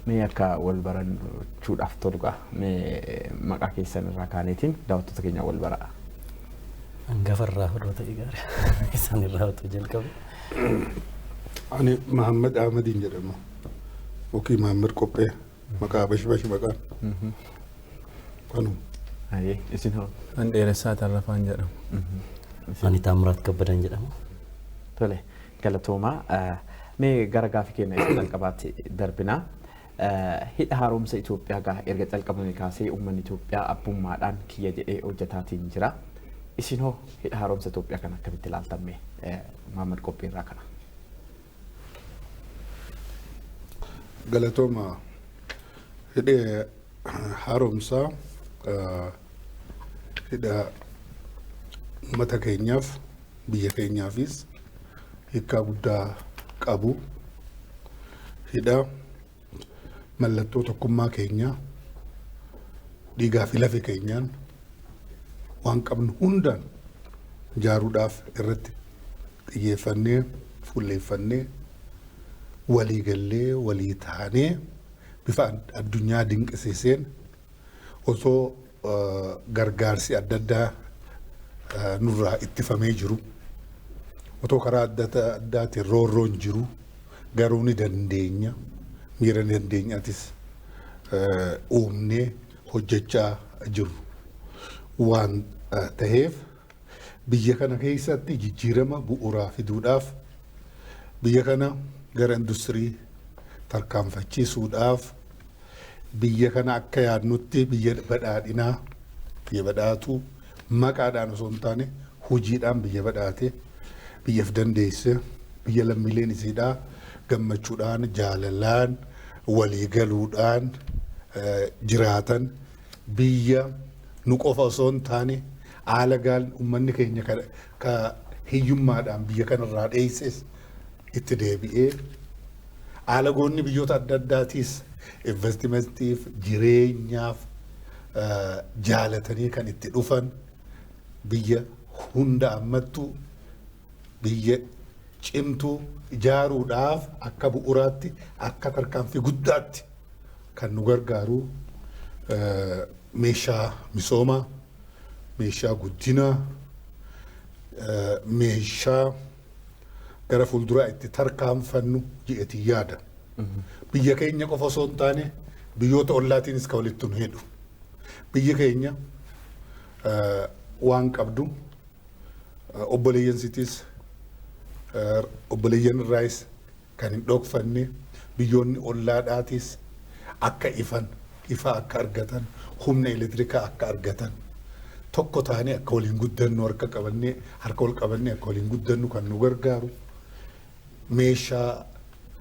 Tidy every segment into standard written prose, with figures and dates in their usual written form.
Mee akka wal barachuudhaaf toluqa mee maqaa keessan irraa kaaneetiin daawwattoota keenya wal baraa. Hangafarraa fudhata igaarii isaan irraa otoo jalqabu. Ani Muhammad Ahmadin jedhama. Okii Muhammad Qophee maqaa Bashbash maqaan. Kanu. Ayee isin hoo? An dheeressaa Tarrafaan jedhama. Ani Taamiraat Kabbadan jedhama. Tole galatoomaa mee gara gaafii keenya isa jalqabaatti darbinaa. Hidha haaromsa Itoophiyaa gaa erga jalqabame kaasee uummanni Itoophiyaa abbummaadhaan kiyya jedhee hojjetaatiin jira. Isin hoo hidha haaromsa Itoophiyaa kana akkamitti ilaaltan Muhammad Qophee irraa kana? Galatooma hidha haaromsaa hidha uummata keenyaaf biyya keenyaafis hiikaa guddaa qabu. Hidha mallattoo tokkummaa keenyaa dhiigaa fi lafee keenyaan waan qabnu hundaan ijaaruudhaaf irratti xiyyeeffannee fuulleeffannee walii gallee walii taanee bifa addunyaa dinqisiiseen osoo gargaarsi adda addaa nurraa ittifamee jiru otoo karaa addaatiin roorroon jiru garuu ni dandeenya miira dandeenyaatis uumnee hojjechaa jiru waan ta'eef biyya kana keessatti jijjiirama bu'uuraa fiduudhaaf biyya kana gara industirii tarkaanfachiisuudhaaf biyya kana akka yaadnutti biyya badhaadhinaa biyya badhaatu maqaadhaan osoo hin taane hojiidhaan biyya badhaate biyyaaf dandeesse biyya lammiileen isiidhaa gammachuudhaan jaalalaan waliigaluudhaan jiraatan biyya nu qofa osoo hin taane haala gaal uummanni keenya ka hiyyummaadhaan biyya kanarraa dheesses itti deebi'ee haala goonni biyyoota adda addaatiis investimentiif jireenyaaf jaalatanii kan itti dhufan biyya hunda ammattu biyya cimtuu ijaaruudhaaf akka bu'uuraatti akka tarkaanfii guddaatti kan nu gargaaru meeshaa misoomaa meeshaa guddinaa meeshaa gara fuulduraa itti tarkaanfannu jedhetii yaada. Biyya keenya qofa osoo hin taane biyyoota ollaatiinis kan walitti nu hidhu. Biyya keenya waan qabdu obboleeyyansitis obboleeyyan irraayis kan hin dhokfanne biyyoonni ollaadhaatis akka ifa akka argatan humna elektirikaa akka argatan tokko taane akka waliin guddannu harka wal qabannee akka waliin guddannu kan nu gargaaru meeshaa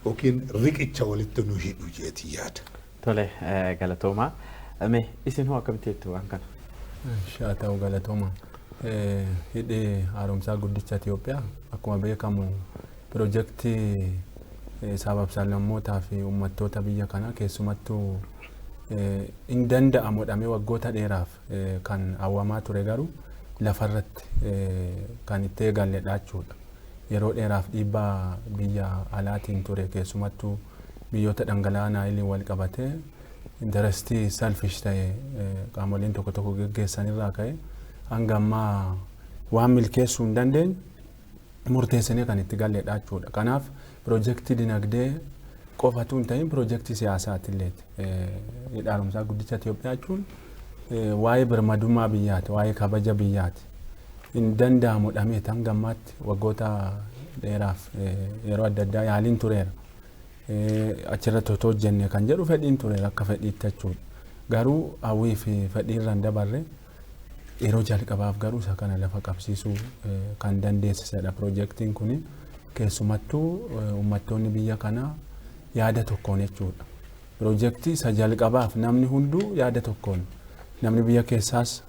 yookiin riqicha walitti nu hidhu jeetii yaada. Tole galatoomaa. Isin hoo akkamitti jettu waan kana? Shaa ta'u galatoomaa. Hidhi haaromsaa guddicha Itoophiyaa akkuma beekamu piroojeektii sabab sablammootaa fi uummattoota biyya kanaa keessumattuu hin danda'amu jedhamee waggoota dheeraaf kan hawwamaa ture garuu lafarratti kan itti eegalledha jechuudha. Yeroo dheeraaf dhiibbaa biyya alaatiin ture keessumattuu biyyoota dhangala'aa naayiliin wal qabatee intarestii selfish ta'e qaamoleen tokko tokko geggeessanirraa ka'e hanga ammaa waan milkeessuu hin dandeenye murteessanii kan itti galledha jechuudha. Kanaaf piroojeektii dinagdee qofatu hin ta'in piroojeektii siyaasaatiillee hidha haaromsaa guddicha Itoophiyaa jechuun waa'ee birmadummaa biyyaati waa'ee kabaja biyyaati. Hin danda'amu jedhamee hanga ammaatti waggoota dheeraaf yeroo adda addaa yaaliin tureera. Achirratti otoo hojjenne kan jedhu fedhiin tureera akka fedhiitti jechuudha. Garuu hawwii fi fedhii irraan dabarre yeroo jalqabaaf garuu isa kana lafa qabsiisuu kan dandeessisedha piroojeektiin kun keessumattuu uummattoonni biyya kanaa yaada tokkoon jechuudha. Piroojeektii isa jalqabaaf namni hunduu yaada tokkoon namni biyya keessaas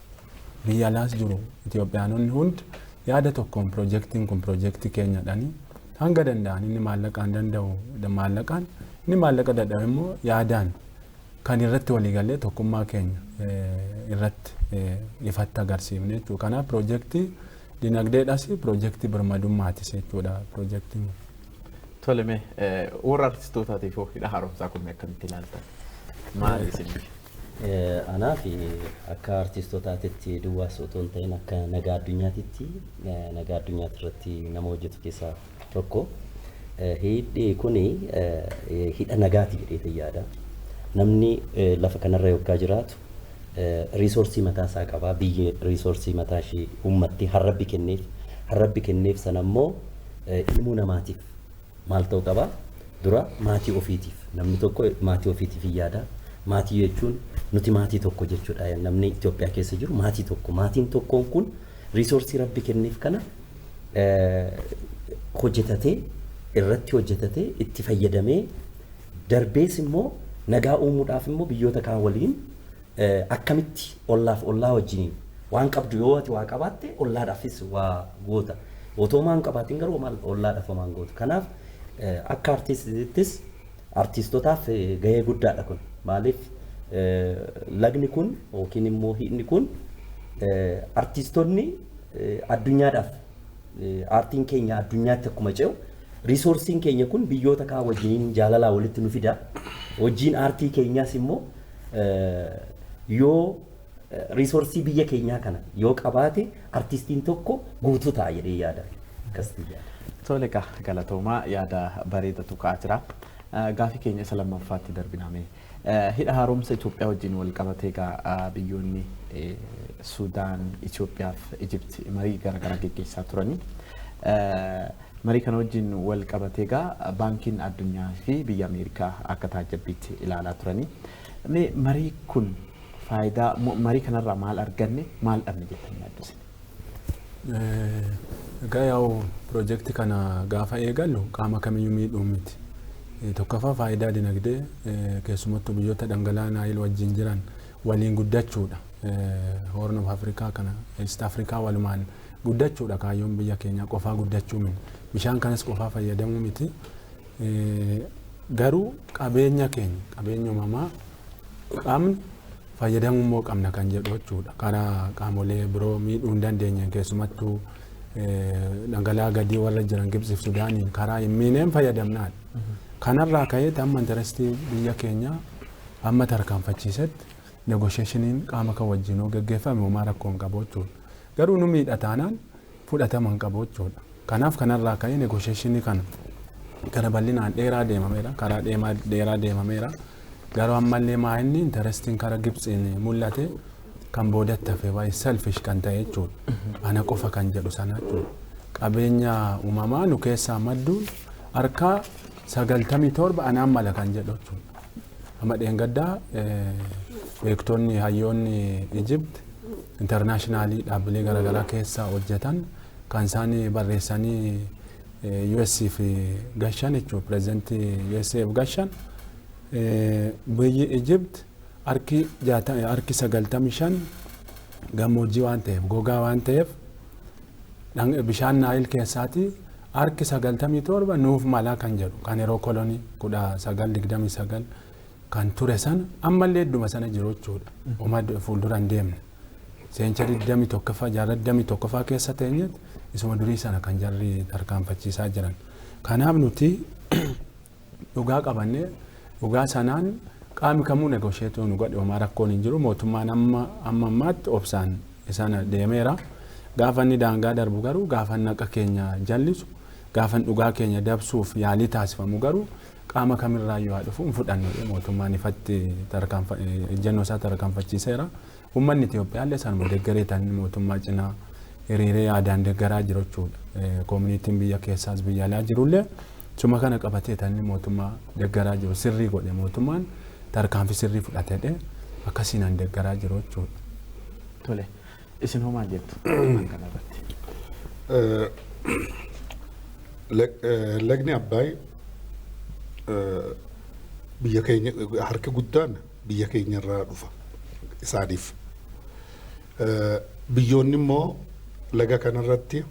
biyya alaas jiru Itoophiyaanonni hundi yaada tokkoon piroojeektiin kun piroojeektii keenyadhanii hanga danda'an inni maallaqaan danda'u maallaqaan inni maallaqa dadhabe immoo yaadaan kan irratti waliigalee tokkummaa keenya irratti ifatti agarsiifne jechuudha. Kanaaf piroojeektii dinagdeedhaas piroojeektii birmadummaati jechuudha piroojeektiin. Toleme warra artistootaatiif hidha haaromsaa kun akkamitti ilaaltan? Maali isiniif? Anaa fi akka artistootaatitti duwwaas otoo hin ta'in akka nagaa addunyaatitti nagaa addunyaati irratti nama hojjetu keessaa tokko. Hidhi kuni hidha nagaati jedhee yaada. Namni lafa kanarra yookaan jiraatu riisoorsii mataa isaa qaba. Biyyi riisoorsii mataa ishee uummatti harrabbi kenneef sana immoo ilmuu namaatiif maal ta'uu qaba? Dura maatii ofiitiif. Namni tokko maatii ofiitiif yaada. Maatii jechuun nuti maatii tokko jechuudha. Namni Itoophiyaa keessa jiru maatii tokko. Maatiin tokkoon kun riisoorsii rabbi kenneef kana irratti hojjetatee itti fayyadamee darbees immoo nagaa uumuudhaaf immoo biyyoota kaan waliin akkamitti ollaa wajjiniin waan qabdu yoo ati waa qabaatte ollaadhaafis waa goota. Otoo maan qabaatiin garuu ollaadhaaf waan goota. Kanaaf akka artiistittis artiistootaaf gahee guddaadha kun. Maaliif lagni kun yookiin immoo hidhni kun artiistoonni addunyaadhaaf aartiin keenya addunyaatti akkuma ce'u riisoorsiin keenya kun biyyoota kaan wajjiniin jaalalaa walitti nu fida. Wajjin aartii keenyaas immoo yoo riisoorsii biyya keenyaa kana yoo qabaate artiistiin tokko guutuu ta'a jedhee yaada. Akkasitti yaada. Tole galatoomaa yaada bareedatu ka'aa jira. Gaafii keenya isa lammaffaatti darbiname. Hidha haaromsa Itoophiyaa wajjin wal qabatee biyyoonni Sudaan, Itoophiyaa fi Ijipti marii garaagaraa gaggeessaa turani. Marii kana wajjin wal qabatee baankiin addunyaa fi biyya Ameerikaa akka taajabbiitti ilaalaa turani. Marii kun faayidaa marii kanarraa maal arganne maal dhabne jettanii yaaddasine? Egaa yaa'u piroojeektii kana gaafa eegallu qaama kamiyyuu miidhuu miti. Tokkoffaa faayidaa dinagdee keessumattuu biyyoota dhangala'aa Naayil wajjin jiran waliin guddachuudha. Horn of Afrikaa kana East Afrikaa walumaan guddachuudha kaayyoon biyya keenya qofaa guddachuu miti. Bishaan kanas qofaa fayyadamuu miti. Garuu qabeenya uumamaa qaamni fayyadamuu immoo qabna kan jedhu jechuudha. Karaa qaamolee biroo miidhuu hin dandeenye keessumattuu dhangala'aa gadii warra jiran Gibsiif Sudaaniin karaa hin miineen fayyadamnaadha. Kanarraa ka'ee amma intarestii biyya keenya amma tarkaanfachiisetti negoosheeshiniin qaama kan wajjin gaggeeffame uumaa rakkoo hin qabu jechuudha. Garuu nu miidhataanaan fudhatama hin qabu jechuudha. Kanaaf kanarraa ka'ee negoosheeshinii kana gara bal'inaan karaa dheeraa deemameera. Garuu ammallee maa'inni intarestiin karaa Gibsiin mul'ate kan boodatti hafe baay'ee selfish kan ta'e jechuudha. Ana qofa kan jedhu sana jechuudha. Qabeenya uumamaa nu keessaa madduun harkaa 97 anaan mala kan jedhu jechuudha. Amma dheengaddaa beektonni hayyoonni Ijipt intarnaashinaali dhaabbilee garaagaraa keessa hojjetan kan isaan barreessanii USF gashan jechuudha. Pireezidantii USF gashan biyyi Ijipt harki 95 gammoojjii waan ta'eef gogaa waan ta'eef bishaan Naayil keessaati harki 97 nuuf malaa kan jedhu kan yeroo kolonii 1929 kan ture sana ammallee idduma sana jiru jechuudha. Uma fuulduraan deemne. Seencharii 21ffaa jaarraa 21ffaa keessa teenyetti isuma durii sana kan jarri tarkaanfachiisaa jiran. Kanaaf nuti dhugaa qabannee dhugaa sanaan qaami kamuu negoosheetuu nu godhe homaa rakkoon hin jiru. Mootummaan ammaatti obsaan isaan deemeera. Gaafa inni daangaa darbu garuu gaafa naqa keenya jallisu gaafa dhugaa keenya dabsuuf yaalii taasifamu garuu qaama kamirraa yoo dhufu hin fudhannu mootummaan ifatti ejjennoo isaa tarkaanfachiiseera. Uummanni Itoophiyaallee sanuma deeggaree ta'anii mootummaa cinaa hiriiree yaadaan deeggaraa jiru jechuudha. Koominiitiin biyya keessaas biyya alaa jirullee suma kana qabatee ta'anii mootummaa deeggaraa jiru. Sirrii godhe mootummaan tarkaanfii sirrii fudhatee akkasiin deeggaraa jiru jechuudha. Tole. Isin hoo maal jettu kanarratti? Lagni Abbaay biyya keenya harki guddaan biyya keenyarraa dhufa isaaniif. Biyyoonni immoo laga kanarratti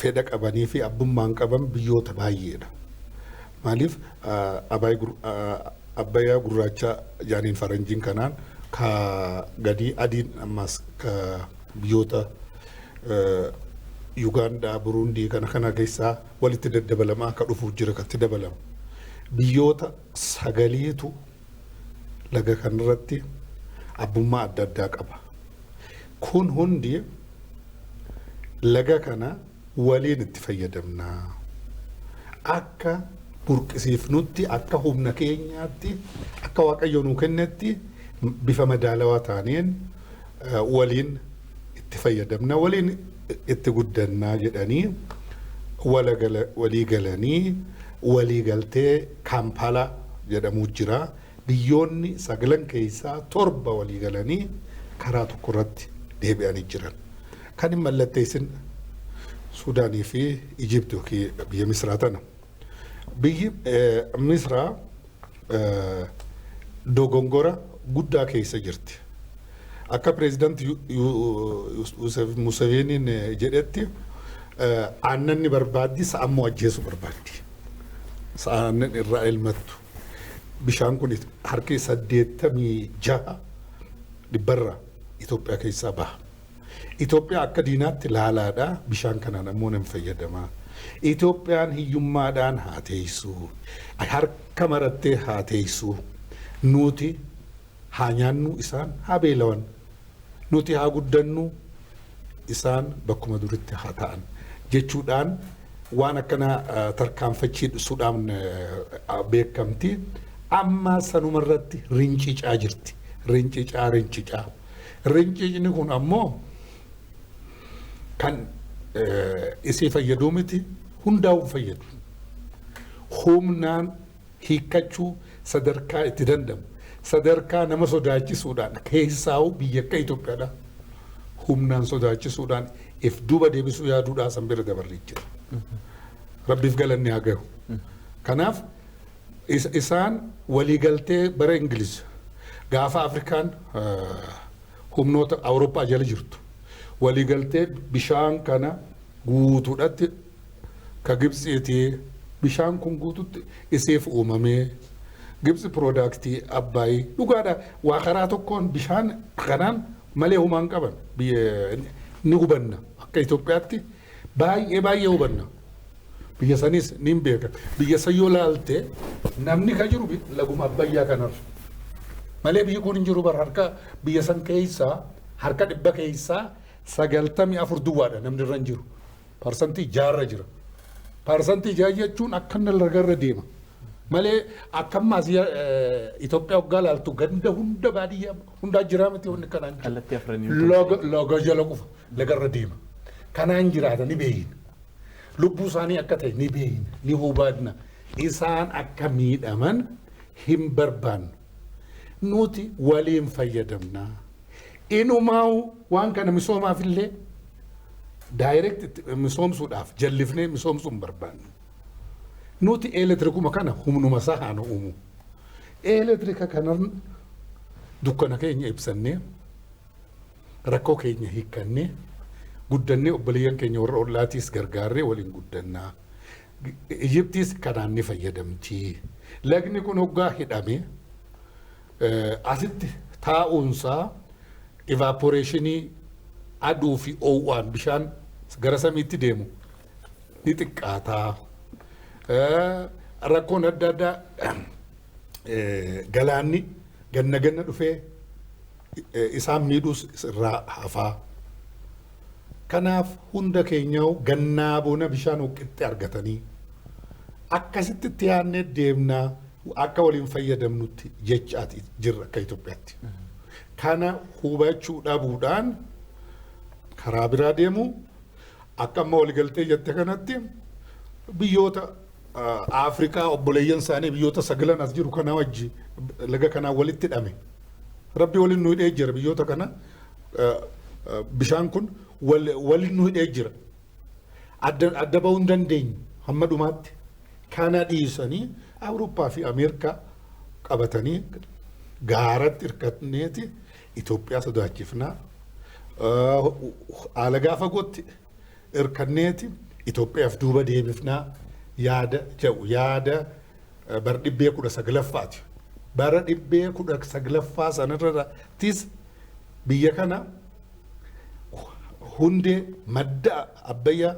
fedha qabanii fi abbummaan qaban biyyoota baay'eedha. Maaliif Abbayyaa gurraacha jaaniin faranjiin kanaan ka gadi adiin ammas ka biyyoota Yugaandaa, Burundii kana keessaa walitti daddabalamaa akka dhufuuf jira katti dabalamu. Biyyoota sagaliitu laga kanarratti abbummaa adda addaa qaba. Kun hundi laga kana waliin itti fayyadamnaa. Akka burqisiifnutti, akka humna keenyaatti, akka Waaqayyo nuu kennetti bifa madaalawaa taaneen waliin itti fayyadamna, waliin itti guddannaa jedhanii walii galanii walii galtee Kaampaalaa jedhamu jira. Biyyoonni 9 keessaa 7 walii galanii karaa tokko irratti deebi'anii jiran. Kan hin mallatteessin Suudaanii fi Ijipti yookiin biyya Misraa tana. Biyyi Misraa dogongora guddaa keessa jirti. Akka pireezidaanti Museveniin jedhetti aannan ni barbaaddi, sa'ammoo ajjeesu barbaaddi. Sa'aanan irraa elmattu. Bishaan kun harki 86 dhibbarra Itoophiyaa keessaa baha. Itoophiyaa akka diinaatti laalaadha. Bishaan kanaan ammoo nan fayyadama. Itoophiyaan hiyyummaadhaan haa teessu. Harka marattee haa teessu. Nuti haa nyaannu, isaan haa beelawan. Nuti haa guddannu, isaan bakkuma duritti haa ta'an jechuudhaan waan akkana tarkaanfachiisuudhaan beekamti. Amma sanumarratti rincicaa jirti. Rincicaa. Rincicni kun ammoo kan isii fayyaduu miti, hundaa'uun fayyadu. Humnaan hiikkachuu sadarkaa itti dandamu. Sadarkaa nama sodaachisuudhaan keessaa'u biyya akka Itoophiyaadha. Humnaan sodaachisuudhaan if duuba deebisuu yaaduudhaan san bira dabarrii jira. Rabbiif galanni haa gahu. Kanaaf isaan waliigaltee bara Ingiliz gaafa Afrikaan humnoota Awurooppaa jala jirtu. Waliigaltee bishaan kana guutuudhaatti ka Gibsiitii bishaan kun guututti iseef uumamee Gibsi piroodaaktii Abbaayii dhugaadha. Waa karaa tokkoon bishaan kanaan malee humaan qaban ni hubanna. Akka Itoophiyaatti baay'ee hubanna. Biyya sanis ni beeka. Biyya san yoo laalte namni ka jiru laguma Abbayyaa kanarra. Malee biyyi kun hin jiru bar harka biyya san keessaa harka 100 keessaa 94 duwwaadha namni irra hin jiru. Parsantii 6 jira. Parsantii 6 jechuun akkana lagarra deema. Malee akkammas Itoophiyaa waggaa laaltu ganda hunda baadiyyaa hundaa jiraa miti wanni kanaan jiru. Laga jala qofa lagarra deema. Kanaan jiraata ni beeyna. Lubbuu isaanii akka ta'e ni beeyna, ni hubanna. Isaan akka miidhaman hin barbaannu. Nuti waliin fayyadamna. Inumaa'u waan kana misoomaaf illee daayireekt misoomsuudhaaf jallifnee misoomsuu hin barbaannu. Nuti elektirikuma kana humnuma isaa haa nu uumu. Elektirika kanan dukkana keenya ibsannee rakkoo keenya hiikkannee guddannee obboleeyyan keenya warra ollaatiis gargaarree waliin guddannaa. Ijiptiis kanaan ni fayyadamti. Lagni kun hoggaa hidhame asitti taa'uunsaa evaaporeeshinii aduu fi oowwaan bishaan gara samiitti deemu ni xiqqaataa. Rakkoon adda addaa galaanni ganna dhufee isaan miidhuus irraa hafaa. Kanaaf hunda keenyaa'u gannaa bona bishaan huqqitti argatanii akkasitti itti yaadnee deemnaa akka waliin fayyadamnutti jechaati jirra akka Itoophiyaatti. Kana hubachuu dhabuudhaan karaa biraa deemu akka amma waliigaltee jette kanatti biyyoota Afrikaa obboleeyyan isaanii biyyoota 9 as jiru kana wajji laga kanaa walitti hidhame. Rabbi waliin nu hidhee jira biyyoota kana bishaan kun waliin nu hidhee jira. Adda bahuu hin dandeenyu hamma dhumaatti. Kana dhiisanii Awurooppaa fi Ameerikaa qabatanii gaaratti hirkatneeti Itoophiyaa sodaachifnaa. Haala gaafa gootti hirkanneeti Itoophiyaaf duuba deebifnaa. Yaada bara 19 bara 19 sanarrattis biyya kana hundee madda abbayyaa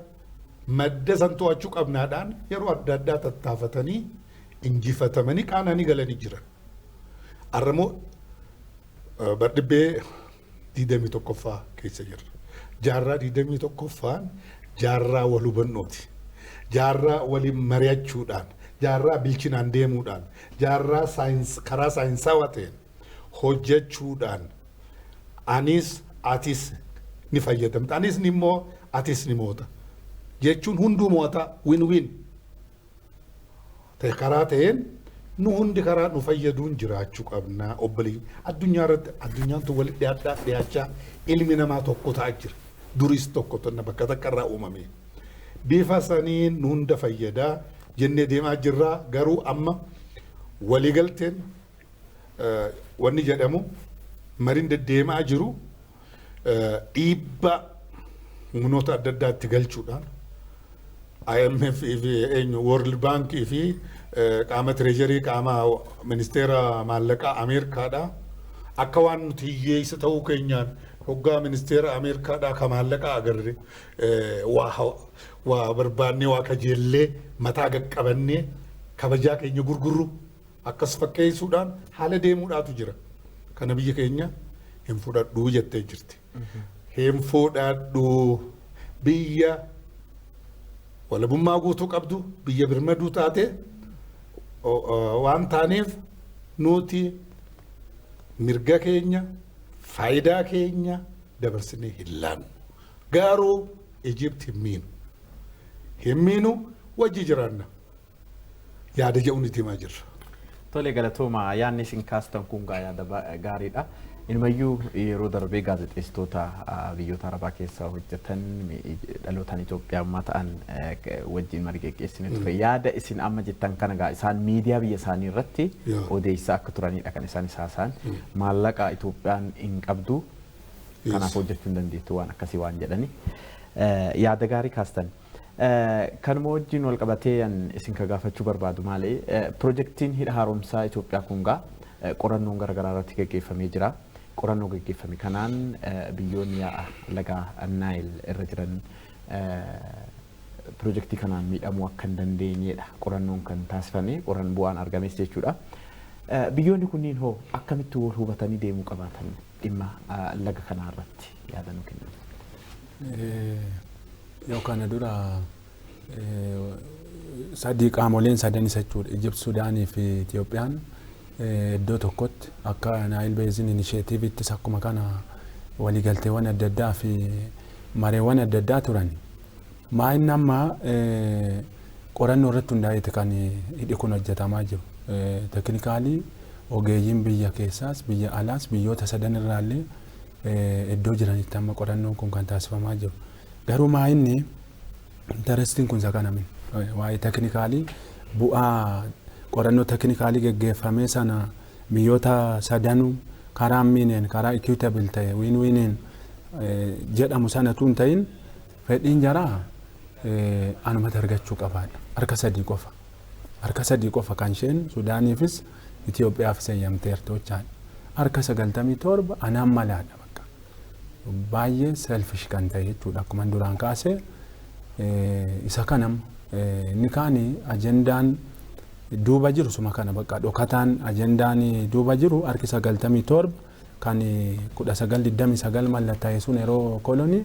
madda san to'achuu qabnaadhaan yeroo adda addaa tattaafatanii injifatamanii qaananii galanii jiran. Arramoo badhibbee 21ffaa keessa jirra. Jaarraa 21ffaan jaarraa wal hubannooti. Jaarraa waliin mari'achuudhaan, jaarraa bilchinaan deemuudhaan, jaarraa karaa saayinsaawaa ta'een hojjechuudhaan anis atis ni fayyadamta. Anis ni immoo atis ni moota. Jechuun hunduu moota win-win. Karaa ta'een nu hundi karaa nu fayyaduun jiraachuu qabna obbolee. Addunyaa irratti addunyaan tun walitti dhiyaachaa ilmi namaa tokko ta'aa jira. Duris tokko tonna bakka takka irraa uumame. Bifa saniin nu hunda fayyadaa jennee deemaa jirraa garuu amma waliigalteen wanni jedhamu mariin deddeemaa jiru dhiibbaa humnoota adda addaatti galchuudhaan IMF fi World Bank fi qaama Treasury qaama ministeera maallaqaa Ameerikaadha akka waan nuti hiyyeessa ta'uu keenyaan hoggaa ministeera Ameerikaadha ka maallaqaa agarre waa barbaannee waa kajeellee mataa qaqqabannee kabajaa keenya gurgurru akkas fakkeessuudhaan haala deemuudhaatu jira. Kana biyya keenya hin fudhadhuu jettee jirti. Hin fudhadhuu biyya walabummaa guutuu qabdu biyya birmaduu taate waan taaneef nuti mirga keenya faayidaa keenya dabarsinee hin laannu. Garuu Egypt hin miinu wajji jiraanna. Yaada jedhuun itti himaa jirra. Tole galatooma yaanni isin kaastan kun yaada gaariidha. Inumayyuu yeroo darbee gaazexeessitoota biyyoota Arabaa keessaa hojjetan dhalootaan Itoophiyaa ta'an wajjin marii geggeessine ture. Yaada isin amma jettan kana gaa isaan miidiyaa biyya isaanii irratti odeessaa akka turanidha kan isaan haasa'an. Maallaqa Itoophiyaan hin qabdu kanaaf hojjechuu hin dandeettu waan akkasii waan jedhani. Yaada gaarii kaastan. Kanuma wajjin wal qabatee isin ka gaafachuu barbaadu maali? Pirojektiin hidha haaromsaa Itoophiyaa kun gaa qorannoon garaagaraa irratti geggeeffamee jira. Qorannoo geggeeffame kanaan biyyoonni yaa'a laga Naayil irra jiran pirojektii kanaan miidhamuu akka hin dandeenyedha. Qorannoon kan taasifame qoran bu'aan argames jechuudha. Biyyoonni kunniin hoo akkamitti wal hubatanii deemuu qabaatan dhimma laga kanaa irratti yaada nu kennan? Yoo kana dura sadii qaamoleen sadan isa jechuudha. Egypt, Sudaanii fi Itoophiyaan iddoo tokkotti akka Nile Basin Initiative'ittis akkuma kana waliigalteewwan adda addaa fi mareewwan adda addaa turan. Maa'inni amma qorannoo irratti hundaa'eeti kan hidhi kun hojjetamaa jiru. Tekinikaalii ogeeyyiin biyya keessaas biyya alaas biyyoota sadan irraallee iddoo jiranitti amma qorannoon kun kan taasifamaa jiru. Garuu maa'inni interestiin kun isa kanamin waa'ee tekinikaalii bu'aa qorannoo tekinikaalii geggeeffamee sana biyyoota sadanuu karaa miineen karaa equitable ta'e win-winiin jedhamu sanatu hin ta'in fedhiin jaraa anumatti argachuu qabaadha. Harka sadii qofa. Harka sadii qofa kan isheen Sudaaniifis Itoophiyaafis eeyyamteerti jechaadha. Harka 97 anaan malaadha bakka. Baay'ee selfish kan ta'e jechuudha. Akkuma duraan kaasee isa kanam inni kaani ajendaan duuba jiru suma kana bakka dhokataan ajendaan duuba jiru harki 97 kan 1929 mallattaa'e sun yeroo kolonii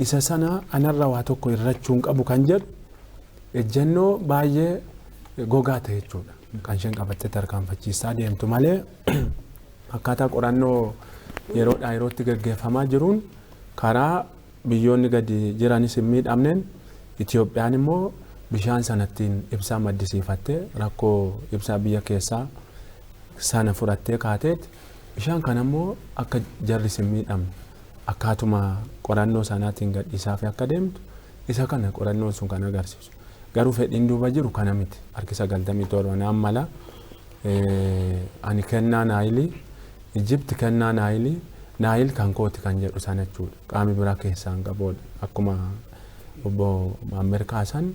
isa sana anarra waa tokko irrachuun qabu kan jedhu ejjennoo baay'ee gogaa ta'e jechuudha. Kan isheen qabattee tarkaanfachiisaa deemtu malee akkaataa qorannoo yeroodhaa yerootti gaggeeffamaa jiruun karaa biyyoonni gadi jiranis hin miidhamneen Itoophiyaan immoo bishaan sanattiin ibsaa maddisiifattee rakkoo ibsaa biyya keessaa sana fudhattee kaateet bishaan kana immoo akka jarris hin miidhamne akkaatuma qorannoo sanaatiin gadhiisaa fi akka deemtu isa kana qorannoon sun kan agarsiisu. Garuu fedhiin duuba jiru kana miti. Harki 97 naan mala ani kennaa Naayilii Egypt kennaa Naayilii Naayil kan kooti kan jedhu sana jechuudha. Qaami biraa keessaa hin qaboodha. Akkuma obbo Maammar Kaasan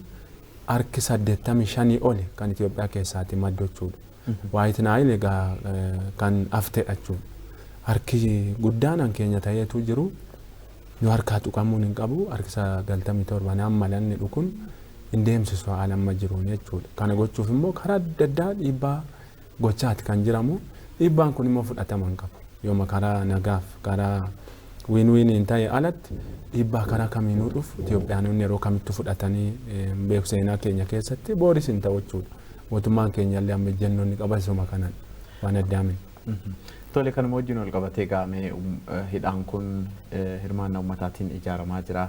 harki 85 oli kan Itoophiyaa keessaati maddu jechuudha. Waayit Naayil egaa kan hafteedha jechuudha. Harki guddaan an keenya ta'eetu jiru nu harkaa tuqamuun hin qabu harkisa 97 amma lanni dhukun hin deemsisu haala amma jiruun jechuudha. Kana gochuuf immoo karaa adda addaa dhiibbaa gochaati kan jiramu. Dhiibbaan kun immoo fudhatama hin qabu. Yooma karaa nagaaf karaa win-win hin ta'e alatti dhiibbaa karaa kamiinuu dhufu Itoophiyaanonni yeroo kamittuu fudhatanii beeku seenaa keenya keessatti booris hin ta'u jechuudha. Mootummaan keenya illee amma ejjennoonni qabasuma kanan waan addaame. Tole kanuma wajjin ol qabatee gaamee hidhaan kun hirmaannaa uummataatiin ijaaramaa jira.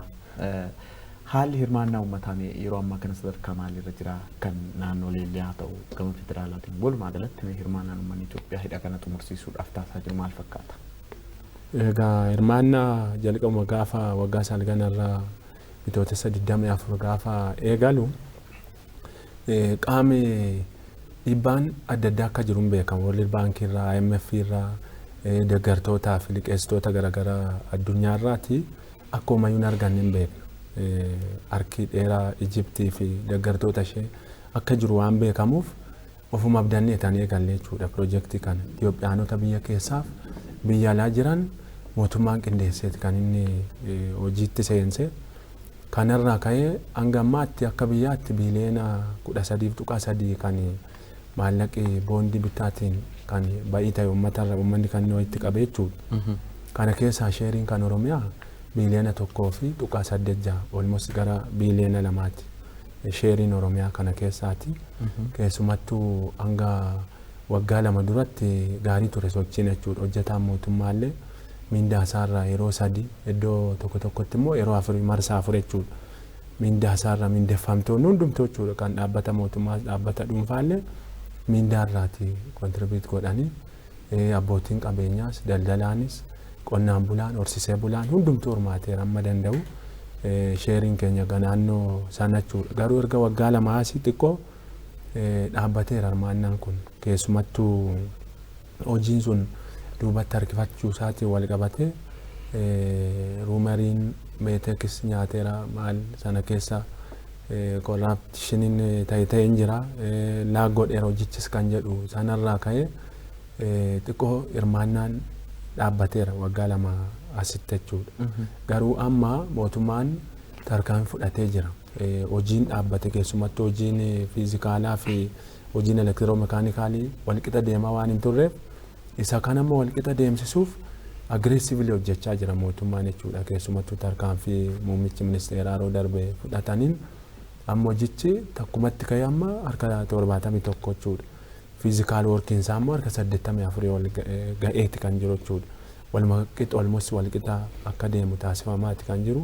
Haalli hirmaannaa uummataa yeroo ammaa kana sadarkaa maalirra jira kan naannoleellee haa ta'u gama federaalaatiin walumaa galatti hirmaannaan uummanni Itoophiyaa hidha kana xumursiisuudhaaf taasisaa jiru maal fakkaata? Egaa hirmaannaa jalqabuma gaafa waggaa salganarraa bitootessa 24 gaafa eegalu qaamni dhiibbaan adda addaa akka jiru hin beekamu. World Bank irraa, IMF irraa, deeggartootaa fi liqeessitoota garaagaraa addunyaa irraati akka uumayyuu hin arganne hin beekna. Harki dheeraa Ijiptii fi deeggartoota ishee akka jiru waan beekamuuf ofuma abdannee ta'anii eegalle jechuudha. Piroojeektii kana Itoophiyaanota biyya keessaaf biyya alaa jiran mootummaan qindeesseeti kan inni hojiitti seense. Kanarraa ka'ee hanga ammaatti akka biyyaatti biiliyoona 13.3 kan maallaqi boondii bitaatiin kan ba'ii ta'e uummanni kan inni walitti qabe jechuudha. Kana keessaa sheeriin kan Oromiyaa biiliyoona 1.86 olmos gara biiliyoona 2ti. Sheeriin Oromiyaa kana keessaati. Keessumattuu hanga waggaa 2 duratti gaarii ture sochiin jechuudha. Hojjetaan mootummaallee mindaa isaarraa yeroo 3 iddoo tokkotti immoo yeroo 4 marsaa 4 jechuudha. Mindaa isaarraa mindeeffamtoonni hundumtuu jechuudha kan dhaabbata mootummaa dhaabbata dhuunfaallee mindaa irraati kontribiit godhanii abbootiin qabeenyaas daldalaanis qonnaan bulaan horsiisee bulaan hundumtuu hirmaateera amma danda'u. Sheeriin keenya naannoo sana jechuudha. Garuu erga waggaa 2 asii xiqqoo dhaabbateera hirmaannaan kun keessumattuu hojiin sun duubatti harkifachuu isaatiin wal qabatee ruumeriin meetekis nyaateera maal sana keessa koraapshiniin ta'e hin jira laaggoodheera hojichis kan jedhu sanarraa ka'ee xiqqoo hirmaannaan dhaabbateera waggaa 2 asitti jechuudha. Garuu amma mootummaan tarkaanfii fudhatee jira. Hojiin dhaabbate keessumattuu hojiin fiizikaalaa fi hojiin elektiroomekaanikaalii walqixa deemaa waan hin turreef isa kana immoo walqixa deemsisuuf agreessiivili hojjechaa jira mootummaan jechuudha. Keessumattuu tarkaanfii muummichi ministeeraa yeroo darbe fudhataniin amma hojichi takkumatti ka'ee amma harka 71 jechuudha. Fiizikaal workiin isaa immoo harka 84 ol ga'eeti kan jiru jechuudha. Walqixa olmos walqixa akka deemu taasifamaati kan jiru.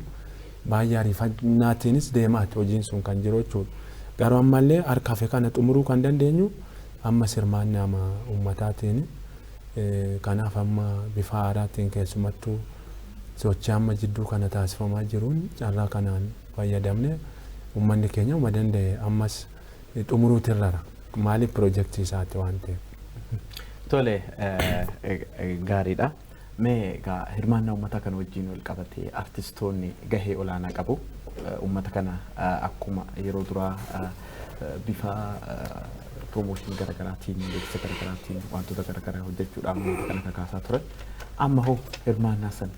Baay'ee ariifannaatiinis deemaati hojiin sun kan jiru jechuudha. Garuu ammallee harka hafe kana xumuruu kan dandeenyu amma hirmaannaa uummataatiin kanaaf amma bifa haaraatiin keessumattuu sochii amma jidduu kana taasifamaa jiruun carraa kanaan fayyadamne uummanni keenya uma danda'e ammas xumuruutu irrara. Maaliif piroojeektii isaati waan ta'eef. Tole gaariidha. Mee hirmaannaa uummata kana wajjin wal qabatee artistoonni gahee olaanaa qabu. Uummata kana akkuma yeroo duraa bifa promooshinii garaagaraatiin beeksisa garaagaraatiin wantoota garaagaraa hojjechuudhaan uummata kana kakaasaa turan. Amma hoo hirmaannaa san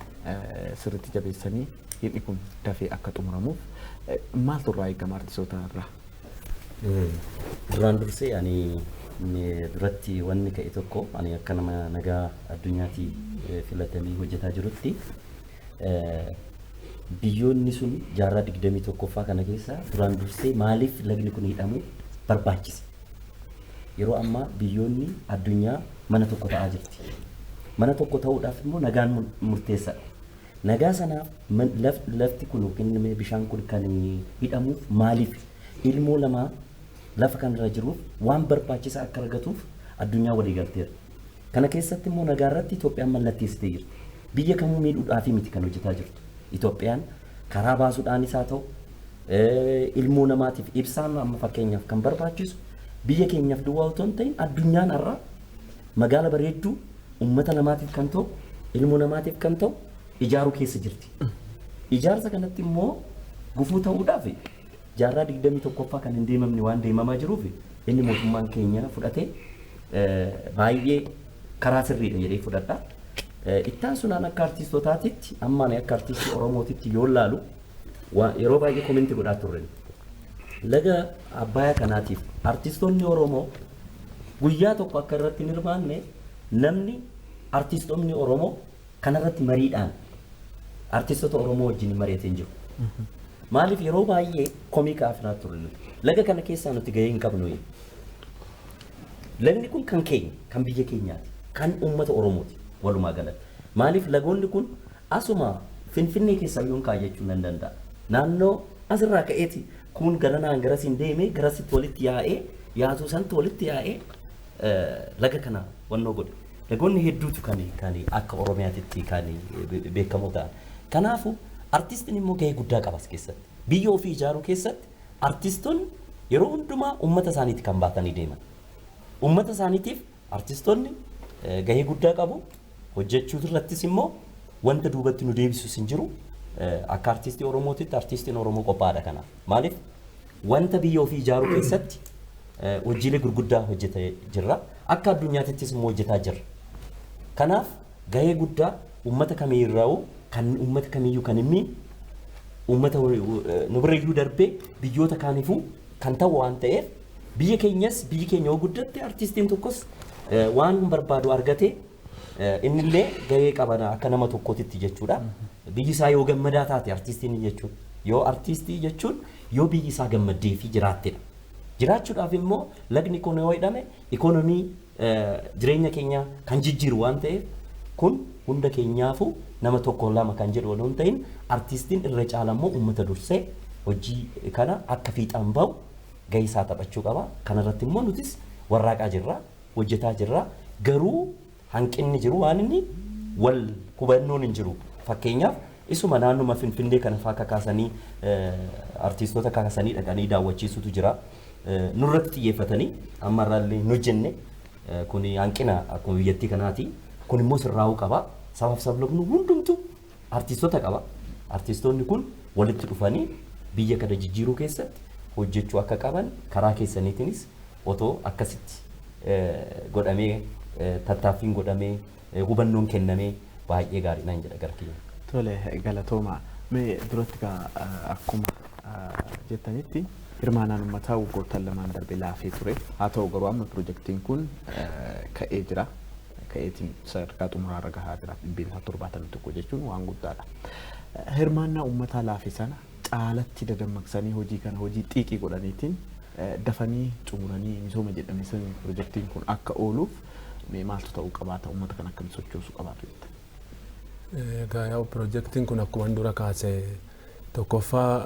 sirriitti jabeessanii hidhi kun dafee akka xumuramuuf maaltu irraa eegama artistoota irraa? Duraan dursee ani duratti wanni ka'e tokko ani akka nama nagaa addunyaatti filatamee hojjetaa jirutti biyyoonni sun jaarraa 21ffaa kana keessa duraan dursee maaliif lagni kun hidhamu barbaachise. Yeroo ammaa biyyoonni addunyaa mana tokko ta'aa jirti. Mana tokko ta'uudhaaf immoo nagaan murteessaadha. Nagaa sanaaf lafti kun yookiin bishaan kun kan hidhamuuf maaliif ilmoo lamaa lafa kanarra jiruuf waan barbaachisaa akka argatuuf addunyaa walii galteera. Kana keessatti immoo nagaa irratti Itoophiyaan mallatteessitee jirti. Biyya kamuu miidhuudhaaf miti kan hojjetaa jirtu. Itoophiyaan karaa baasuudhaanis haa ta'u ilmoo namaatiif ibsaan amma fakkeenyaaf kan barbaachisu biyya keenyaaf duwwaa otoo hin ta'in addunyaan har'a magaala bareedduu uummata namaatiif kan ta'u ilmoo namaatiif kan ta'u ijaaruu keessa jirti. Ijaarsa kanatti immoo gufuu ta'uudhaaf jaarraa 21ffaa kan hin deemamne waan deemamaa jiruuf inni mootummaan keenya fudhatee baay'ee karaa sirriidha jedhee fudhadha. Ittaan sunaan akka artiistootaatitti ammaan akka artiistii Oromootitti yoo laalu yeroo baay'ee kominti godhaa turre. Laga Abbayyaa kanaatiif artiistoonni Oromoo guyyaa tokko akka irratti hin hirmaanne namni artiistoonni Oromoo kanarratti mariidhaan artiistota Oromoo wajjin mari'atee hin jiru. Maaliif yeroo baay'ee komii kaafnaa turre laga kana keessaa nuti gahee hin qabnu. Lagni kun kan keenya, kan biyya keenyaati, kan uummata Oromooti walumaa galatti. Maaliif lagoonni kun asuma Finfinnee keessaa yoon kaayyachuu nan danda'a. Naannoo asirraa ka'eeti kun garanaan garasiin deemee garasitti walitti yaa'ee yaasuu sanatti walitti yaa'ee laga kana wannoo godhe. Lagoonni hedduutu kan akka Oromiyaatitti kan beekamoo ta'an. Kanaafuu artiistiin immoo gahee guddaa qabas keessatti. Biyya ofii ijaaruu keessatti artiistoonni yeroo hundumaa uummata isaaniitti kan baatanii deeman. Uummata isaaniitiif artiistoonni gahee guddaa qabu. Hojjechuu irrattis immoo wanta duubatti nu deebisus hin jiru. Akka artiistii Oromootitti artiistiin Oromoo qophaadha kanaaf. Maaliif wanta biyya ofii ijaaruu keessatti hojiilee gurguddaa hojjetee jirra. Akka addunyaattis immoo hojjetaa jirra. Kanaaf gahee guddaa uummata kamiirraa'u kan uummata kamiyyuu kan himmi uummata nu birayyuu darbee biyyoota kaaniifuu kan ta'u waan ta'eef biyyi keenya yoo guddatte artiistiin tokkos waan barbaadu argatee innillee gahee qabana akka nama tokkootitti jechuudha. Biyyi isaa yoo gammadaa taate artiistiin jechuun yoo artiistii jechuun yoo biyyi isaa gammaddee fi jiraattedha. Jiraachuudhaaf immoo lagni kun yoo hidhame ikoonomii jireenya keenya kan jijjiiru waan ta'eef kun hunda keenyaafuu nama tokko lama kan jedhu waan ta'in artiistiin irra caalammoo uummata dursee hojii kana akka fiixaan bahu gahee isaa taphachuu qaba. Kanarratti immoo nutis warraaqaa jirra, hojjetaa jirra. Garuu hanqinni jiru waan inni wal hubannoon hin jiru. Fakkeenyaaf isuma naannuma Finfinnee kana fa'aa kakaasanii artiistoota kakaasanii dhaqanii daawwachiisutu jira. Nurratti xiyyeeffatanii ammarraallee nu jenne kun hanqina akkuma biyyattii kanaati. Kun immoo sirraa'uu qaba. Sabaaf sablammii hundumtu artiistota qaba. Artiistoonni kun walitti dhufanii biyya kana jijjiiruu keessatti hojjechuu akka qaban karaa keessaniitiinis otoo akkasitti godhamee tattaaffiin godhamee hubannoon kennamee baay'ee gaariidha jedha gara kiyya. Tole galatooma mee duratti akkuma jettanitti hirmaannaan uummataa waggoottan lamaan darbe laafee ture. Haa ta'u garuu amma piroojeektiin kun ka'ee jira. Ka'eetiin sadarkaa xumuraarra gahaa jira. 71 jechuun waan guddaadha. Hirmaannaa uummataa laafee sana caalatti dadammaqsanii hojii kana hojii xiiqii godhaniitiin dafanii xumuranii misooma jedhamee sanii piroojeektiin kun akka ooluuf maaltu ta'uu qabaata uummata kan akkamitti sochoosuu qabaatu jetta. Egaa piroojeektiin kun akkuma dura kaase tokkoffaa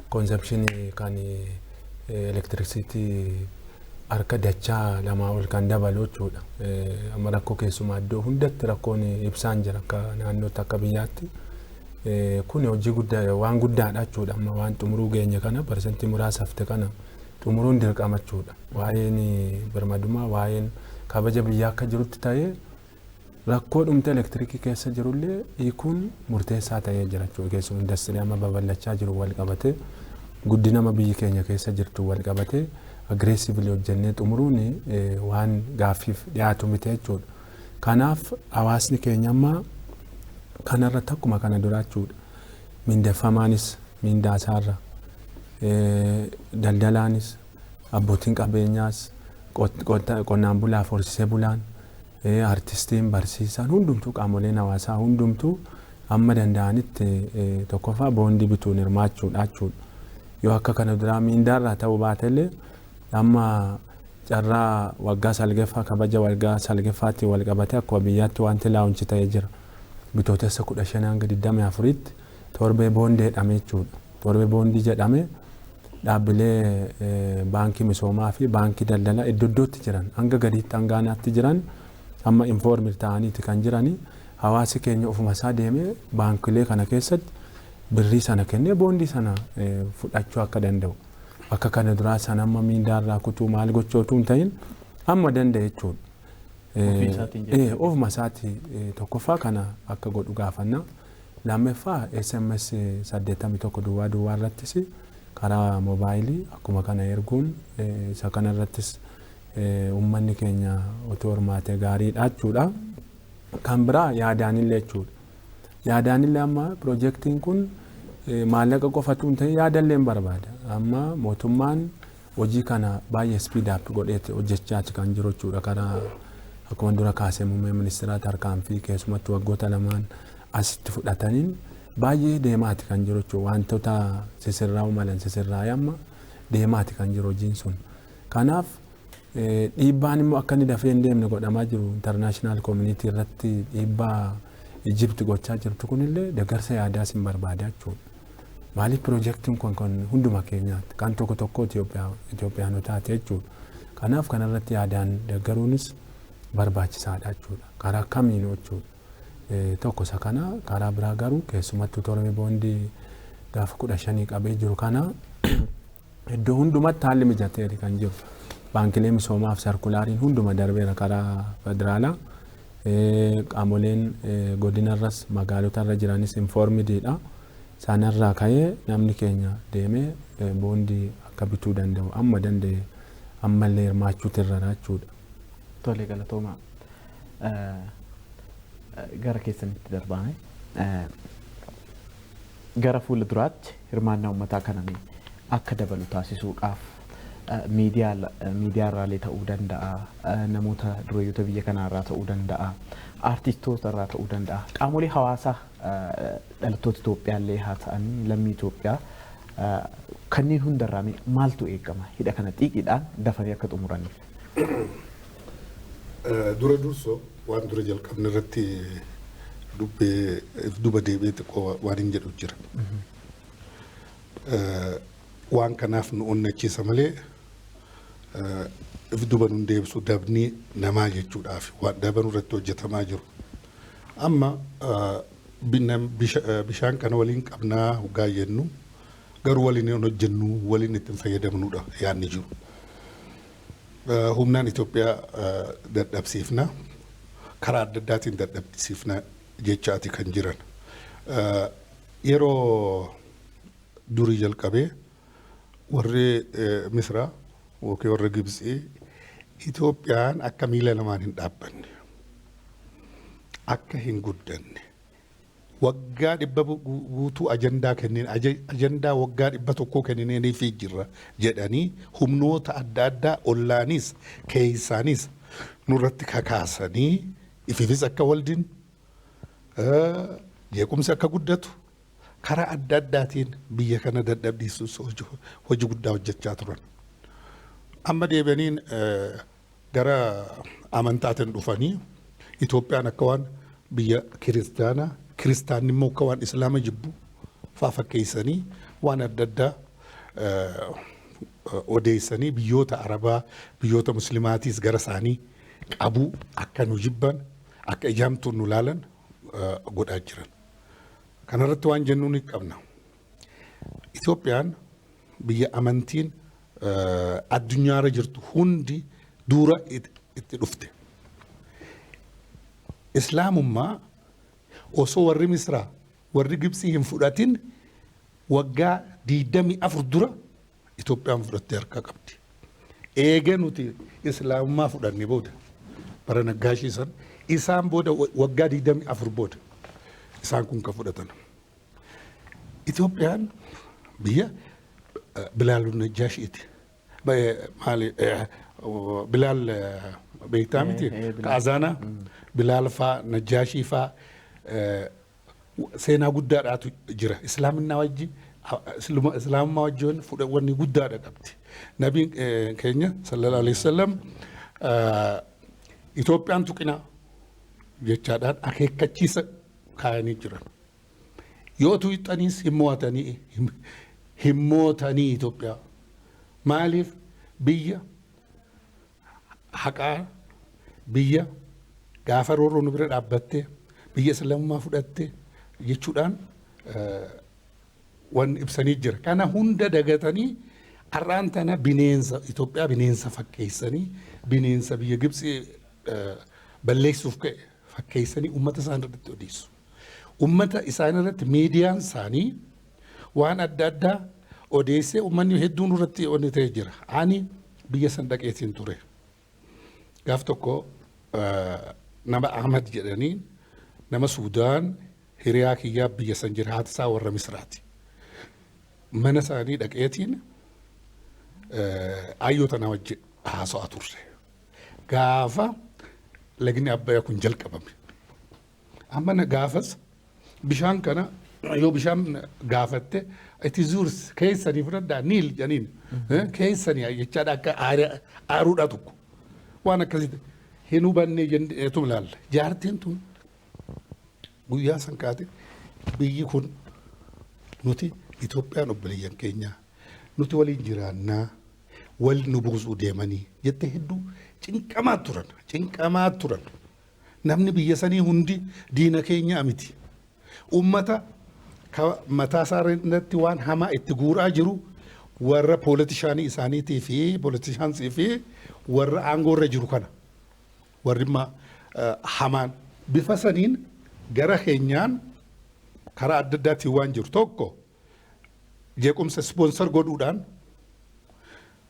konsepshinii kan elektirisiitii harka dachaa lamaa ol kan dabalu jechuudha. Amma rakkoo keessumaa iddoo hundatti rakkoon ibsaan jira akka naannootti akka biyyaatti. Kun hojii guddaa waan guddaadha jechuudha. Amma waan xumuruu geenye kana parsantii muraasa hafte kana xumuruun dirqama jechuudha. Waa'een birmadummaa waa'een kabaja biyyaa akka jirutti ta'ee rakkoo dhumte elektirikii keessa jirullee hiikuun murteessaa ta'ee jira jechuudha. Keessumaa industirii amma babal'achaa jiru wal qabatee guddina amma biyyi keenya keessa jirtu wal qabatee agreessivili hojjennee xumuruun waan gaaffiif dhiyaatu miti jechuudha. Kanaaf hawaasni keenya amma kanarratti akkuma kana dura jechuudha. Mindeeffamaanis mindaasaarra daldalaanis abbootiin qabeenyaas qonnaan bulaaf horsiisee bulaan artistiin barsiisaan hundumtuu qaamoleen hawaasaa hundumtuu amma danda'anitti tokkoffaa boondii bituun hirmaachuudha jechuudha. Yoo akka kana duraa mindaarraa ta'uu baatellee amma carraa waggaa salgaffaa kabaja waggaa salgaffaatti wal qabatee akkuma biyyaatti wanti laawunchi ta'ee jira. Bitootessa 15 hanga 24tti torbee boondii jedhamee jechuudha. Torbee boondii jedhamee dhaabbilee baankii misoomaa fi baankii daldalaa iddoo iddootti jiran hanga gadiitti hanga aanaatti jiran amma informil ta'aniiti kan jiranii hawaasi keenya ofuma isaa deemee baankilee kana keessatti birrii sana kennee boondii sana fudhachuu akka danda'u. Akka kana duraa sana amma mindaarraa kutuu maal gochootu hin ta'in amma danda'e jechuudha. Ofuma isaati tokkoffaa kana akka godhu gaafannaa. Lammaffaa SMS 81 duwwaa duwwaa irrattis karaa moobaayilii akkuma kana erguun isa kana irrattis uummanni keenya otoo hirmaate gaariidha jechuudha. kan biraa yaadaanillee jechuudha. Yaadaanillee amma piroojeektiin kun maallaqa qofatu hin ta'in yaadallee hin barbaada. Amma mootummaan hojii kana baay'ee spiidaap godhee hojjechaati kan jiru jechuudha. Karaa akkuma dura kaasee muummee ministeeraa tarkaanfii keessumatti waggoota lamaan asitti fudhataniin baay'ee deemaati kan jiru jechuudha. Wantoota sisirraa'u malan sisirraa'ee amma deemaati kan jiru hojiin sun. Kanaaf dhiibbaan immoo akka inni dafee hin deemne godhamaa jiru international community irratti dhiibbaa Ijipti gochaa jirtu kunillee deeggarsa yaadaas hin barbaada jechuudha. Maaliif piroojeektiin kun kan hunduma keenyaatti kan tokko tokko Itoophiyaanotaati jechuudha. Kanaaf kanarratti yaadaan deeggaruunis barbaachisaadha jechuudha. Karaa kamiin jechuudha. Tokko isa kana karaa biraa garuu keessumattuu torbe boondii gaafa 15 qabee jiru kana iddoo hundumatti haalli mijateeri kan jiru. Baankilee misoomaaf sarkulaariin hunduma darbeera karaa federaalaa. Qaamoleen godinarras magaalotarra jiranis informidiidha. Sanarraa ka'ee namni keenya deemee boondii akka bituu danda'u amma danda'e ammallee hirmaachuutu irra jechuudha. Tole galatooma. Gara keessanitti darbaame gara fuula duraatti hirmaannaa uummataa kananii akka dabalu taasisuudhaaf miidiyaarraalee ta'uu danda'a, namoota dureeyyoota biyya kanaarraa ta'uu danda'a, aartistoota irraa ta'uu danda'a, qaamolee hawaasaa dhalattoota Itoophiyaallee haa ta'an lammii Itoophiyaa kanneen hundarraa maaltu eegama hidha kana xiiqiidhaan dafanii akka xumuraniif? Dura dursoo waan dura jalqabne irratti duba deebi'ee xiqqoo waan hin jedhu jira. Waan kanaaf nu onnachiisa malee if duba nun deebisu dabni namaa jechuudhaaf waan daban irratti hojjetamaa jiru. Amma bishaan kana waliin qabnaa hoggaa jennu garuu waliin hojjennu waliin ittiin fayyadamnudha yaadni jiru. Humnaan Itoophiyaa dadhabsiifna karaa adda addaatiin dadhabsiifna jechaati kan jiran. Yeroo durii jalqabee warri Misraa yookiin warri Gibsii Itoophiyaan akka miila lamaan hin dhaabbanne akka hin guddanne waggaa 100 guutuu ajandaa kenneen ajandaa waggaa 100 kenneenii fi jirra jedhanii humnoota adda addaa ollaanis keessaanis nurratti kakaasanii ififis akka waldin jeequmsi akka guddatu karaa adda addaatiin biyya kana dadhabsiisuuf hojii guddaa hojjechaa turan. Amma deebi'aniin gara amantaatiin dhufanii Itoophiyaan akka waan biyya kiristaanaa kiristaanni immoo akka waan islaama jibbu faa fakkeessanii waan adda addaa odeessanii biyyoota arabaa biyyoota muslimaatiis gara isaanii qabuu akka nu jibban akka ijaamtuun nu laalan godhaa jiran. Kanarratti waan jennu ni qabna. Itoophiyaan biyya amantiin addunyaarra jirtu hundi dura itti dhufte. Islaamummaa osoo warri Misraa warri Gibsii hin fudhatin waggaa 24 dura Itoophiyaan fudhattee harka qabdi. Eega nuti Islaamummaa fudhanne booda bara Naggaashii san isaan booda waggaa 24 booda isaan kun kan fudhatan. Itoophiyaan biyya Bilaal Najjaashiiti. Bilaal beektaa miti Kaazana Bilaal faa Najjaashii faa seenaa guddaadhaatu jira. Islaaminaa wajji Islaamummaa wajjiin fudhawwanni guddaadha qabdi. Nabiin keenya sallallahu alaihi wasallam Itoophiyaan tuqinaa jechaadhaan akeekkachiisa kaayanii jiran. Yoo tuqxaniis hin mootanii Itoophiyaa. Maaliif biyya haqaa biyya gaafa rooroo nu bira dhaabbattee biyya Islaamummaa fudhattee jechuudhaan waan ibsanii jira. Kana hunda dagatanii har'aan tana bineensa Itoophiyaa bineensa fakkeessanii bineensa biyya Gibsii balleessuuf ka'e fakkeessanii uummata isaan irratti odeessu. Uummata isaan irratti miidiyaan isaanii waan adda addaa odeessee uummanni hedduun irratti onnitee jira. Ani biyya san dhaqeetiin ture. Gaaf tokko nama Ahmad jedhanii nama Suudaan hiriyaa kiyyaa biyya san jira haati isaa warra Misraati. Mana isaanii dhaqeetiin ayyoota nama wajjin haasa'aa turre. Gaafa lagni Abbayyaa kun jalqabame. Amma gaafas bishaan kana yoo bishaan gaafatte itti zuurs keessanii fudhadhaa niil janiin keessanii jechaadha akka aaruudha tokko waan akkasitti hin hubannee jenneetu ilaalla. Jaartiin tun guyyaa san kaate biyyi kun nuti Itoophiyaan obboleeyyan keenya nuti waliin jiraannaa wal nu buusuu deemanii jettee hedduu cinqamaa turan. Namni biyya sanii hundi diina keenya miti. Ummata mataa isaarratti waan hamaa itti guuraa jiru warra poolitishaanii isaaniitii fi poolitishaansii fi warra aangoorra jiru kana. Warri hamaan bifa saniin gara keenyaan karaa adda addaatiin waan jiru tokko jeequmsa ispoonsar godhuudhaan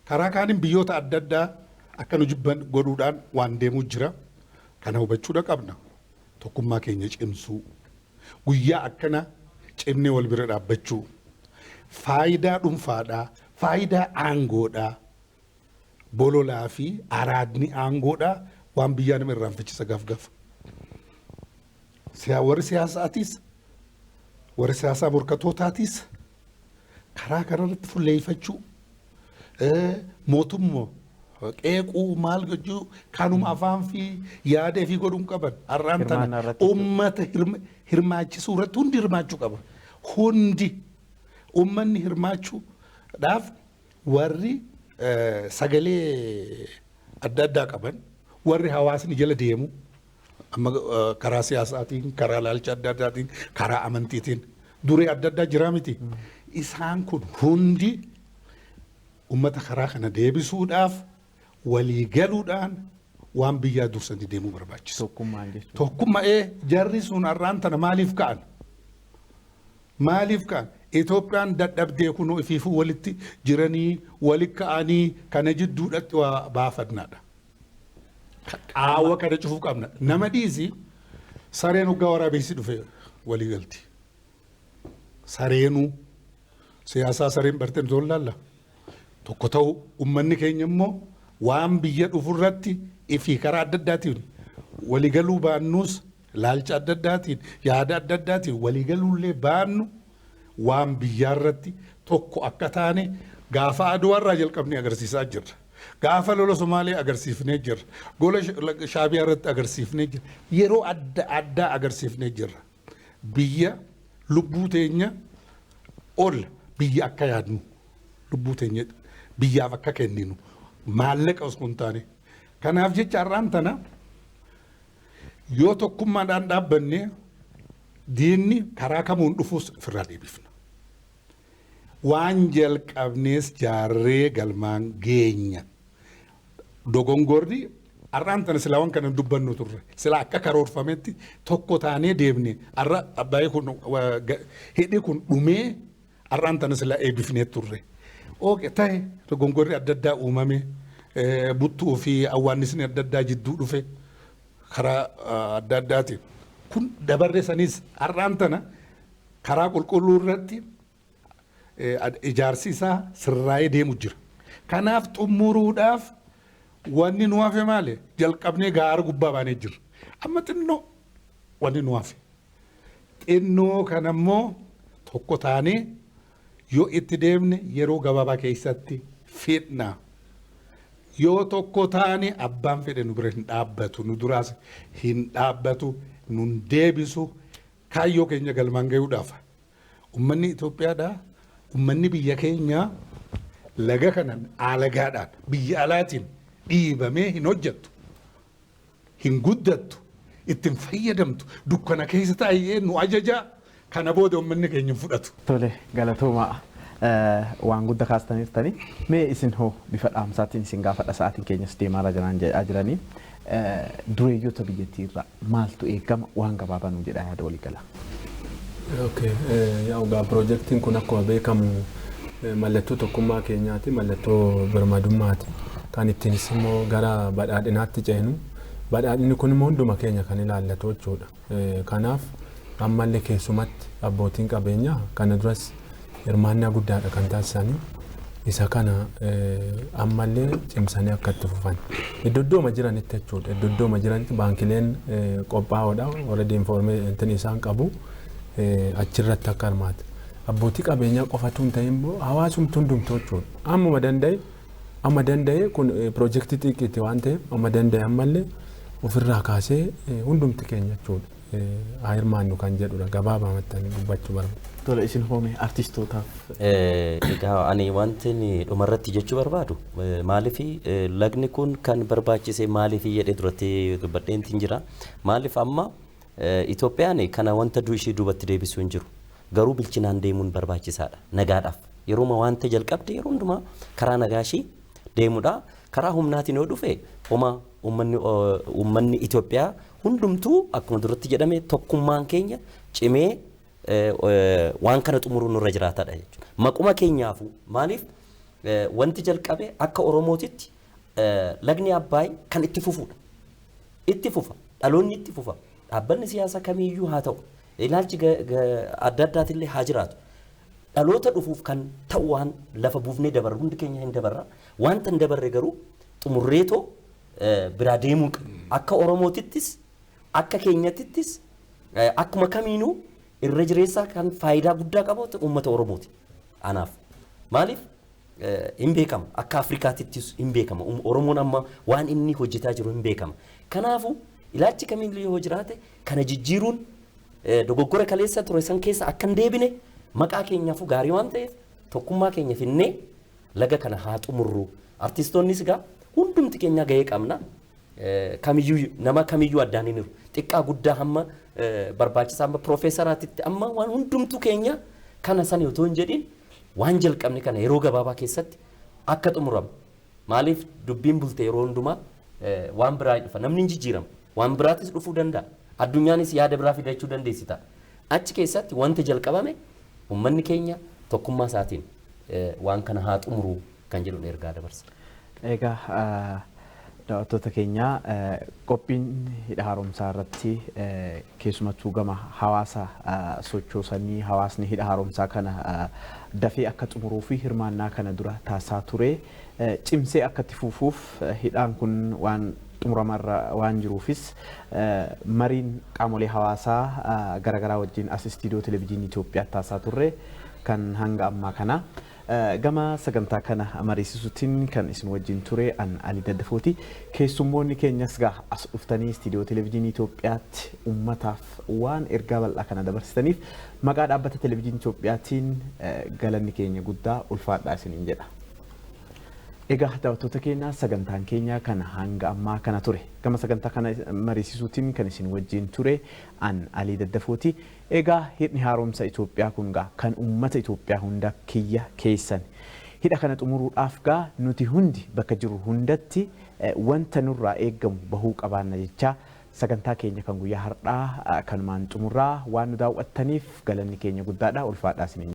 karaa kaaniin biyyoota adda addaa akka nu jibban godhuudhaan waan deemuu jira. Kana hubachuudha qabna. Tokkummaa keenya cimsuu. Guyyaa akkana cimnee wal bira dhaabbachuu. Faayidaa dhuunfaadhaa, faayidaa aangoodhaa, bololaa fi araadni aangoodhaa waan biyyaa nama irraanfachisa gaaf. Warri siyaasaatiis, warri siyaasaa morkatootaatiis karaa kanarratti fulleeffachuu mootummaa qeequu maal gochuu kanuma afaan fi yaada fi godhuun qaban har'aan tana ummata hirmaachisuu irratti hundi hirmaachuu qaba. Hundi ummanni hirmaachuudhaaf warri sagalee adda addaa qaban warri hawaasni jala deemu amma karaa siyaasaatiin karaa ilaalcha adda addaatiin karaa amantiitiin duree adda addaa jira miti. Isaan kun hundi ummata karaa kana deebisuudhaaf walii galuudhaan waan biyyaa dursanii deemuu barbaachisa. Tokkummaa jarri sun har'aan tana maaliif ka'an? Maaliif ka'an? Itoophiyaan dadhabdee kunoo ifiifuu walitti jiranii walitti ka'anii kana jidduudhatti waa baafannaadha. Qaawwa kana cufuu qabna. Nama dhiisi sareen hoggaa waraabessi dhufe walii galti. Sareenuu siyaasaa sareen barteen zoon laalla. Tokko ta'u ummanni keenya immoo waan biyya dhufurratti ifi karaa adda addaatiin waliigaluu baannus laalcha adda addaatiin yaada adda addaatiin waliigaluullee baannu waan biyyaarratti tokko akka taane gaafa aduwarraa jalqabnee agarsiisaa jirra. Gaafa lola Somaalee agarsiifnee jirra. Gola Shaabiyaa irratti agarsiifnee jirra. Yeroo adda addaa agarsiifnee jirra. Biyya lubbuu teenya ol biyya akka yaadnu lubbuu teenya biyyaaf akka kenninu. Maallaqa osoo hin taane. Kanaaf jecha har'aan tana yoo tokkummaadhaan dhaabbanne diinni karaa kamuun dhufuus ofirraa deebifna. Waan jalqabnees jaarree galmaan geenya. Dogongorri har'aan tana silaa waan kana dubbannu turre. Silaa akka karoorfametti tokko taanee deemne har'a abbaayee kun hidhi kun dhumee har'aan tana silaa eebbifnee turre. Oke ta'e dogongorri adda addaa uumame buttuu fi awwaannisni adda addaa jidduu dhufe karaa adda addaatiin kun dabarre sanis har'aan tana karaa qulqulluu irratti ijaarsi isaa sirraa'ee deemu jira. Kanaaf xumuruudhaaf wanni nu hafe maali? Jalqabnee gaara gubbaa baanee jira. Amma xinnoo wanni nu hafe. Xinnoo kanammoo tokko taanee yoo itti deemne yeroo gabaabaa keessatti fidna. Yoo tokko taane abbaan fedhe nu bira hin dhaabbatu, nu duraas hin dhaabbatu, nun deebisu kaayyoo keenya galmaan ga'uudhaaf. Ummanni Itoophiyaadhaa, ummanni biyya keenyaa laga kanan alagaadhaan biyya alaatiin dhiibamee hin hojjettu, hin guddattu, ittiin fayyadamtu, dukkana keessa taa'ee nu ajajaa. Kana booda ummanni keenya fudhatu. Tole galatoomaa waan guddaa kaastaniirtanii mee isin hoo bifa dhaamsaatiin isin gaafadha sa'aatiin keenyas deemaa jiranii dureeyyoota biyyattii irraa maaltu eegama waan gabaabanuu jedha yaada walii gala. Yaa piroojeektiin kun akkuma beekamu mallattoo tokkummaa keenyaati, mallattoo birmadummaati. Kan ittiinis immoo gara badhaadhinaatti ceenu Badhaadhinni kun immoo hunduma keenya kan ilaallatu jechuudha. Kanaaf ammallee keessumatti abbootiin qabeenyaa kana duras hirmaannaa guddaadha kan taasisanii isa kana ammallee cimsanii akka itti fufan. Iddooma jiranitti jechuudha. Iddooma jiranitti baankileen qophaa'oodha. Already information isaan qabu achirratti akka hirmaatu. Abbootii qabeenyaa qofatu hin ta'in immoo hawaasumti hundumtuu jechuudha. Amma danda'e kun piroojeektii xiqqeetti waan ta'eef amma danda'e ammallee ofirraa kaasee hundumti keenya jechuudha. Haa hirmaannu kan jedhudha gabaabamatti dubbachuu barbaadu. Tole isin hoome artistootaaf. Egaa ani wanti dhumarratti jechuu barbaadu maaliif lagni kun kan barbaachise maaliif jedhee duratti dubbadheentiin jira. Maaliif amma Itoophiyaan kana wanta ishee duubatti deebisuu hin jiru. Garuu bilchinaan deemuun barbaachisaadha nagaadhaaf. Yeroo wanta jalqabde yeroo hundumaa karaa nagaashii deemuudha. Karaa humnaatiin yoo dhufe homa uummanni Itoophiyaa hundumtuu akkuma duratti jedhame tokkummaan keenya cimee waan kana xumuruu nurra jiraatadha jechuudha. Maquma keenyaafu maaliif wanti jalqabe akka Oromootitti lagni Abbaay kan itti fufuudha. Itti fufa. Dhaloonni itti fufa. Dhaabbanni siyaasaa kamiiyyuu haa ta'u. Ilaalchi adda addaatillee haa jiraatu. Dhaloota dhufuuf kan ta'u waan lafa buufnee dabarru hundi keenya hin dabarra. Wanta hin dabarre garuu xumurreetoo biraa deemuu qaba. Akka Oromootittis akka keenyattis akkuma kamiinuu irra jireessaa kan faayidaa guddaa qabu uummata Oromooti. Anaaf maaliif hin beekama akka Afrikaatittis hin beekama. Oromoon amma waan inni hojjetaa jiru hin beekama. Kanaafuu ilaalchi kamiillee yoo jiraate kana jijjiiruun dogoggora kaleessa ture san keessa akka hin deebine maqaa keenyaaf gaarii waan ta'eef tokkummaa keenya finnee laga kana haa xumurru. Artistoonnis gaa hundumti keenya gahee qabna. Kamiyyuu nama kamiyyuu addaan hin jiru. Xiqqaa guddaa hamma barbaachisaa amma piroofeesaraatitti amma waan hundumtu keenya kana san yoo hin jedhin waan jalqabne kana yeroo gabaabaa keessatti akka xumuramu. Maaliif dubbiin bulte yeroo hundumaa waan biraa dhufa namni hin jijjiiramu. Waan biraatis dhufuu danda'a. Addunyaanis yaada biraa fidachuu dandeessita. Achi keessatti wanti jalqabame uummanni keenya tokkummaa isaatiin waan kana haa xumuru kan jedhu ergaa dabarsa. Egaa daawwattoota keenya qophiin hidha haaromsaa irratti keessumattuu gama hawaasa sochoosanii hawaasni hidha haaromsaa kana dafee akka xumuruu fi hirmaannaa kana dura taasisaa ture cimsee akka itti fufuuf hidhaan kun waan xumuramarra waan jiruufis mariin qaamolee hawaasaa garaagaraa wajjin as istiidiyoo televezyiinii Itoophiyaa taasisaa turre kan hanga ammaa kana gama sagantaa kana mariisisuutiin kan isin wajjin ture an Ali Daddafooti. Keessummoonni keenyas gaa as dhuftanii istiidiyoo televezyiinii Itoophiyaatti uummataaf waan ergaa bal'aa kana dabarsitaniif maqaa dhaabbata televezyiinii Itoophiyaatiin galanni keenya guddaa ulfaadhaa isiniin jedha. Egaa daawwattoota keenya sagantaan keenya kana hanga ammaa kana ture. Gama sagantaa kana mariisisuutiin kan isin wajjin ture an Ali Daddafooti. Egaa hidhi haaromsa Itoophiyaa kun gaa kan uummata Itoophiyaa hunda kiyya keessan. Hidha kana xumuruudhaaf gaa nuti hundi bakka jiru hundatti wanta nurraa eeggamu bahuu qabaanna jecha sagantaa keenya kan guyyaa har'aa kanumaan xumurraa waan nu daawwattaniif galanni keenya guddaadha ulfaadhaa isiniin.